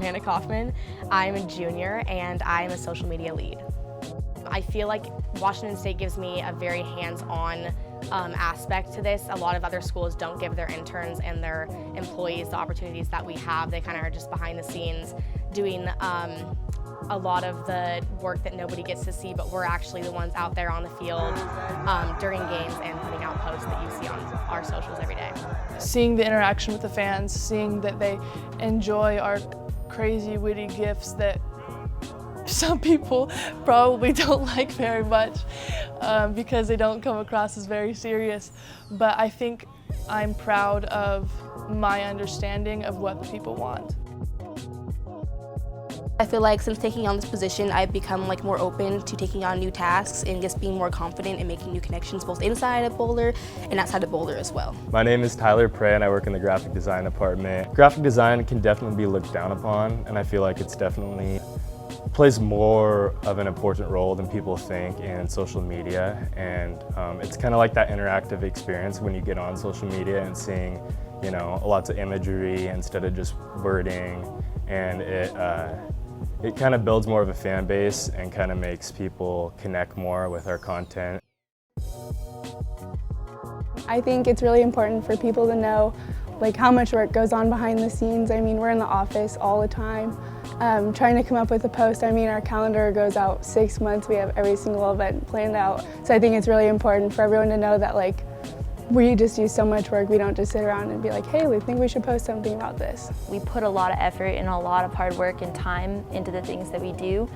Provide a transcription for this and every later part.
Amanda Kaufman. I'm a junior and I'm a social media lead. I feel like Washington State gives me a very hands-on aspect to this. A lot of other schools don't give their interns and their employees the opportunities that we have. They kind of are just behind the scenes doing a lot of the work that nobody gets to see, but we're actually the ones out there on the field during games and putting out posts that you see on our socials every day. Seeing the interaction with the fans, seeing that they enjoy our crazy, witty gifts that some people probably don't like very much because they don't come across as very serious. But I think I'm proud of my understanding of what the people want. I feel like since taking on this position, I've become more open to taking on new tasks and just being more confident in making new connections both inside of Boulder and outside of Boulder as well. My name is Tyler Prey and I work in the graphic design department. Graphic design can definitely be looked down upon, and I feel like it's definitely plays more of an important role than people think in social media, and it's kind of like that interactive experience when you get on social media and seeing, lots of imagery instead of just wording, and it kind of builds more of a fan base and kind of makes people connect more with our content. I think it's really important for people to know how much work goes on behind the scenes. I mean, we're in the office all the time trying to come up with a post. I mean, our calendar goes out 6 months. We have every single event planned out. So I think it's really important for everyone to know that we just do so much work. We don't just sit around and be like, hey, we think we should post something about this. We put a lot of effort and a lot of hard work and time into the things that we do.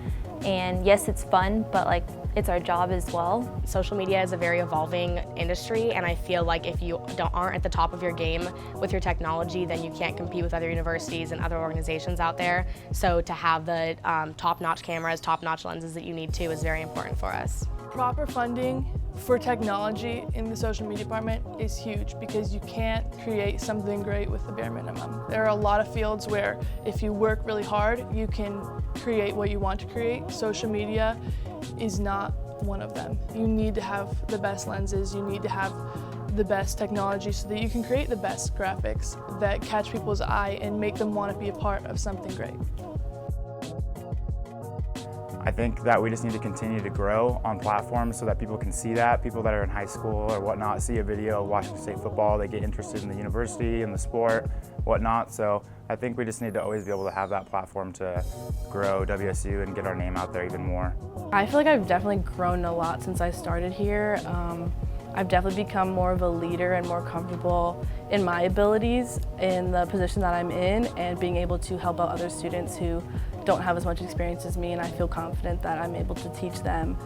And yes, it's fun, but it's our job as well. Social media is a very evolving industry, and I feel like if you aren't at the top of your game with your technology, then you can't compete with other universities and other organizations out there. So to have the top-notch cameras, top-notch lenses that you need to is very important for us. Proper funding for technology in the social media department is huge because you can't create something great with the bare minimum. There are a lot of fields where if you work really hard, you can create what you want to create. Social media is not one of them. You need to have the best lenses, you need to have the best technology so that you can create the best graphics that catch people's eye and make them want to be a part of something great. I think that we just need to continue to grow on platforms so that people can see that. People that are in high school or whatnot see a video of Washington State football, they get interested in the university and the sport, whatnot. So I think we just need to always be able to have that platform to grow WSU and get our name out there even more. I feel like I've definitely grown a lot since I started here. I've definitely become more of a leader and more comfortable in my abilities in the position that I'm in, and being able to help out other students who don't have as much experience as me, and I feel confident that I'm able to teach them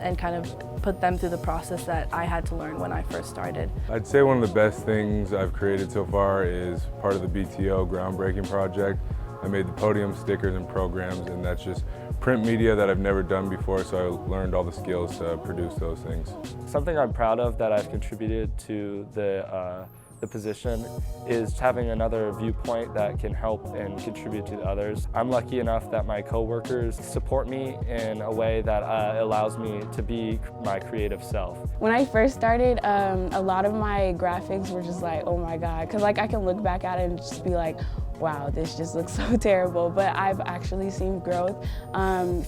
and kind of put them through the process that I had to learn when I first started. I'd say one of the best things I've created so far is part of the BTO groundbreaking project. I made the podium stickers and programs, and that's just print media that I've never done before, so I learned all the skills to produce those things. Something I'm proud of that I've contributed to the position is having another viewpoint that can help and contribute to others. I'm lucky enough that my coworkers support me in a way that allows me to be my creative self. When I first started, a lot of my graphics were just oh my God, because I can look back at it and just be like, wow, this just looks so terrible, but I've actually seen growth.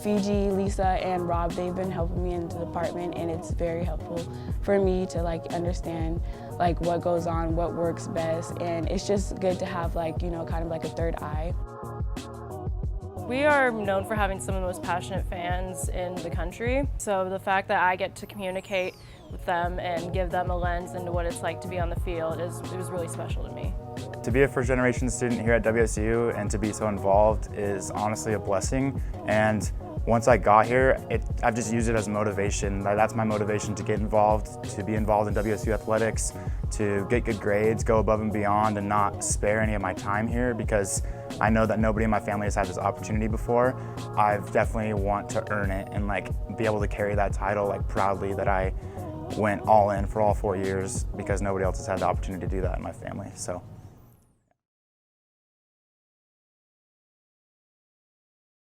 Fiji, Lisa, and Rob, they've been helping me in the department, and it's very helpful for me to understand what goes on, what works best, and it's just good to have kind of a third eye. We are known for having some of the most passionate fans in the country, so the fact that I get to communicate with them and give them a lens into what it's like to be on the field it was really special to me. To be a first-generation student here at WSU and to be so involved is honestly a blessing, and once I got here, I've just used it as motivation. That's my motivation to get involved, to be involved in WSU Athletics, to get good grades, go above and beyond, and not spare any of my time here, because I know that nobody in my family has had this opportunity before. I definitely want to earn it and be able to carry that title proudly, that I went all in for all 4 years, because nobody else has had the opportunity to do that in my family. So